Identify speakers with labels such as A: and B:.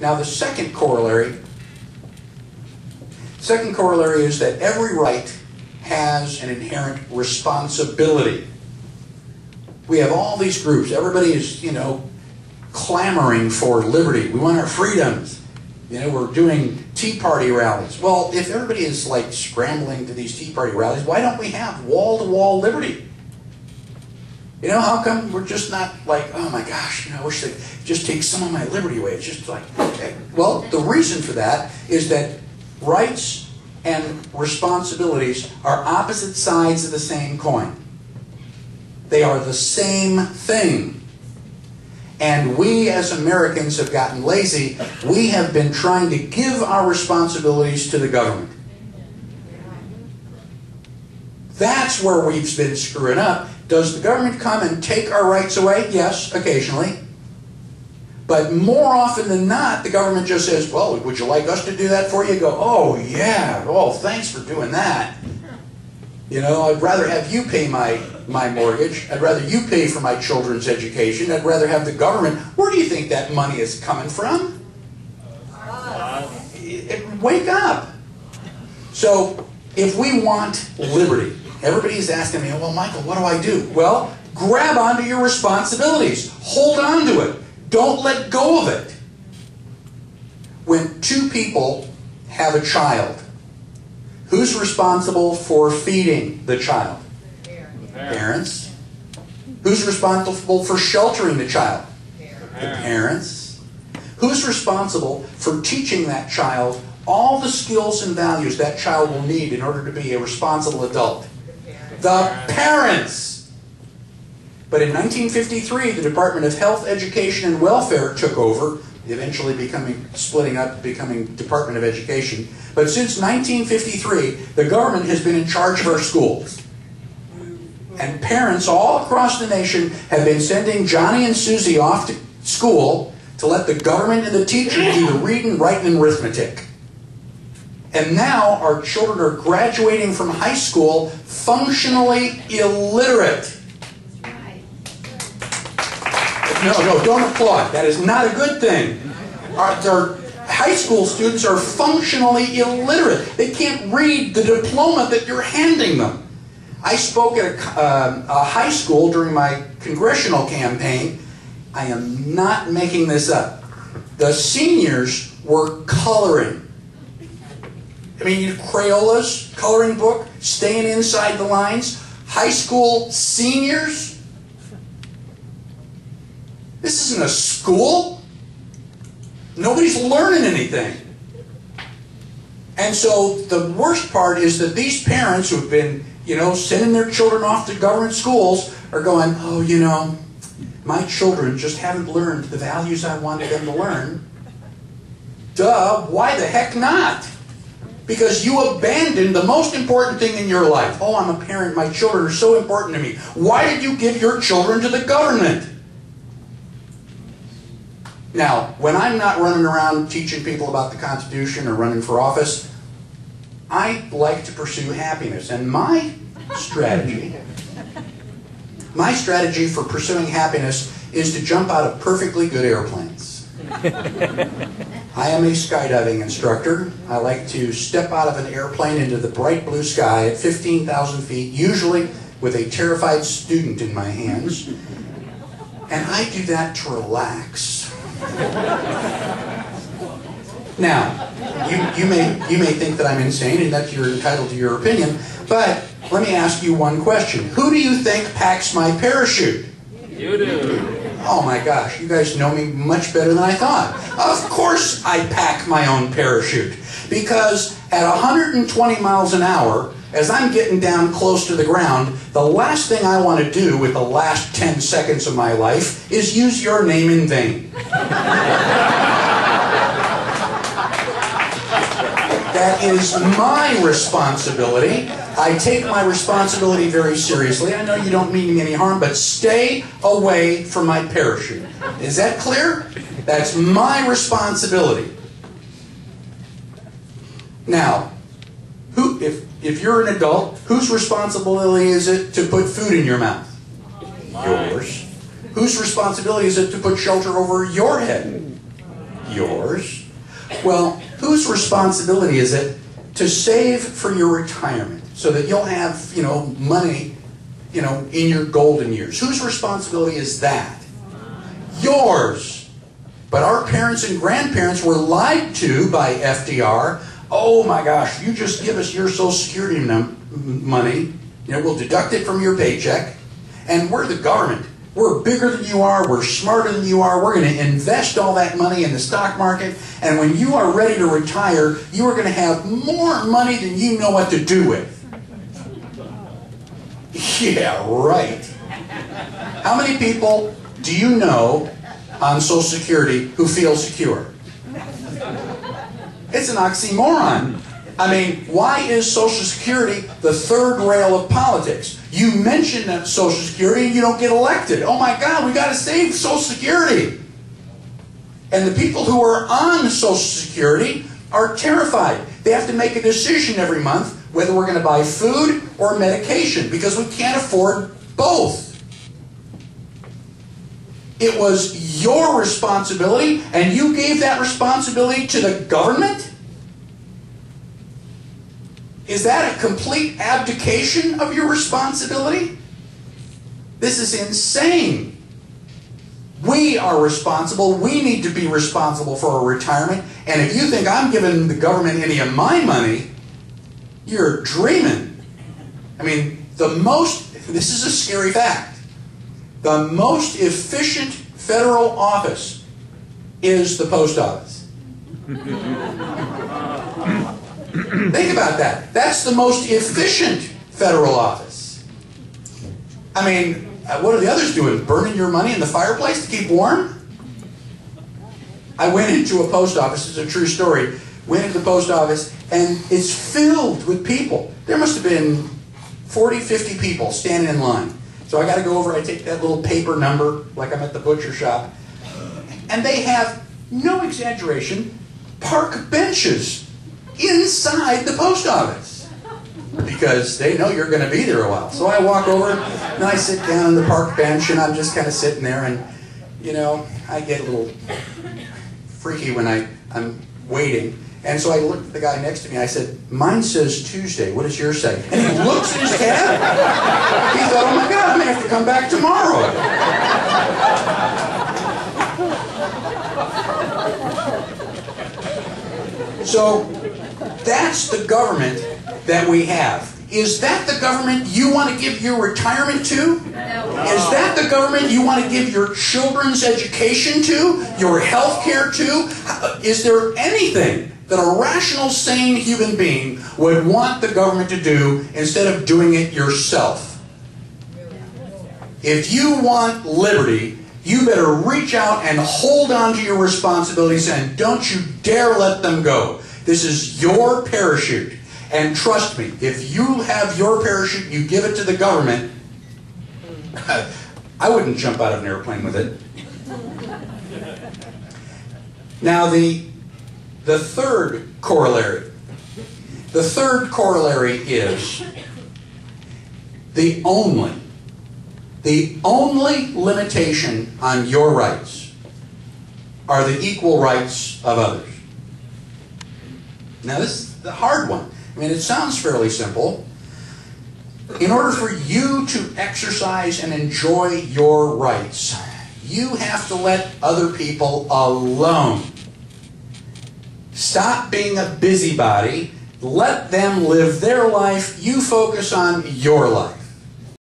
A: Now the second corollary is that every right has an inherent responsibility. We have all these groups. Everybody is, clamoring for liberty. We want our freedoms. We're doing Tea Party rallies. Well, if everybody is like scrambling to these Tea Party rallies, why don't we have wall-to-wall liberty? How come we're just not like, oh my gosh, I wish they'd just take some of my liberty away. It's just like, okay. Well, the reason for that is that rights and responsibilities are opposite sides of the same coin. They are the same thing. And we as Americans have gotten lazy. We have been trying to give our responsibilities to the government. That's where we've been screwing up. Does the government come and take our rights away? Yes, occasionally. But more often than not, the government just says, well, would you like us to do that for you? You go, oh yeah, oh thanks for doing that. I'd rather have you pay my mortgage. I'd rather you pay for my children's education. I'd rather have the government. Where do you think that money is coming from? Wake up. So if we want liberty, everybody's asking me, well, Michael, what do I do? Well, grab onto your responsibilities. Hold on to it. Don't let go of it. When two people have a child, who's responsible for feeding the child? Parents. Who's responsible for sheltering the child? The parents. Who's responsible for teaching that child all the skills and values that child will need in order to be a responsible adult? The parents. But in 1953, the Department of Health, Education, and Welfare took over, eventually splitting up, becoming Department of Education. But since 1953, the government has been in charge of our schools. And parents all across the nation have been sending Johnny and Susie off to school to let the government and the teacher do the reading, writing, and arithmetic. And now our children are graduating from high school functionally illiterate. No, don't applaud. That is not a good thing. Our high school students are functionally illiterate. They can't read the diploma that you're handing them. I spoke at a high school during my congressional campaign. I am not making this up. The seniors were coloring. I mean, Crayola's coloring book, staying inside the lines. High school seniors? This isn't a school. Nobody's learning anything. And so the worst part is that these parents who've been, sending their children off to government schools are going, oh, my children just haven't learned the values I wanted them to learn. Duh, why the heck not? Because you abandoned the most important thing in your life. Oh, I'm a parent, my children are so important to me. Why did you give your children to the government? Now, when I'm not running around teaching people about the Constitution or running for office, I like to pursue happiness. And my strategy for pursuing happiness is to jump out of perfectly good airplanes. I am a skydiving instructor. I like to step out of an airplane into the bright blue sky at 15,000 feet, usually with a terrified student in my hands. And I do that to relax. Now, you may think that I'm insane and that you're entitled to your opinion, but let me ask you one question. Who do you think packs my parachute?
B: You do.
A: Oh my gosh, you guys know me much better than I thought. Of course I pack my own parachute, because at 120 miles an hour, as I'm getting down close to the ground, the last thing I want to do with the last 10 seconds of my life is use your name in vain. That is my responsibility. I take my responsibility very seriously. I know you don't mean me any harm, but stay away from my parachute. Is that clear? That's my responsibility. Now, if you're an adult, whose responsibility is it to put food in your mouth? Yours. Whose responsibility is it to put shelter over your head? Yours. Well, whose responsibility is it to save for your retirement so that you'll have, money, in your golden years? Whose responsibility is that? Yours. But our parents and grandparents were lied to by FDR. Oh my gosh, you just give us your Social Security money, we'll deduct it from your paycheck, and we're the government. We're bigger than you are, we're smarter than you are, we're going to invest all that money in the stock market, and when you are ready to retire, you are going to have more money than you know what to do with. Yeah, right. How many people do you know on Social Security who feel secure? It's an oxymoron. I mean, why is Social Security the third rail of politics? You mention that Social Security and you don't get elected. Oh my God, we got to save Social Security. And the people who are on Social Security are terrified. They have to make a decision every month whether we're going to buy food or medication because we can't afford both. It was your responsibility, and you gave that responsibility to the government? Is that a complete abdication of your responsibility? This is insane. We are responsible. We need to be responsible for our retirement. And if you think I'm giving the government any of my money, you're dreaming. I mean, this is a scary fact. The most efficient federal office is the post office. Think about that. That's the most efficient federal office. I mean, what are the others doing? Burning your money in the fireplace to keep warm? I went into a post office. It's a true story. Went into the post office, and it's filled with people. There must have been 40, 50 people standing in line. So I got to go over, I take that little paper number, like I'm at the butcher shop, and they have, no exaggeration, park benches inside the post office because they know you're going to be there a while. So I walk over and I sit down on the park bench and I'm just kind of sitting there and, I get a little freaky when I'm waiting. And so I looked at the guy next to me. I said, "Mine says Tuesday. What does yours say?" And he looks at his tab. He thought, "Oh my God, I'm going to have to come back tomorrow." So that's the government that we have. Is that the government you want to give your retirement to? No. Is that the government you want to give your children's education to? Your health care to? Is there anything that a rational, sane human being would want the government to do instead of doing it yourself? If you want liberty, you better reach out and hold on to your responsibilities and don't you dare let them go. This is your parachute. And trust me, if you have your parachute, you give it to the government, I wouldn't jump out of an airplane with it. Now the third corollary. The third corollary is the only limitation on your rights are the equal rights of others. Now this is the hard one. I mean, it sounds fairly simple. In order for you to exercise and enjoy your rights, you have to let other people alone. Stop being a busybody. Let them live their life. You focus on your life.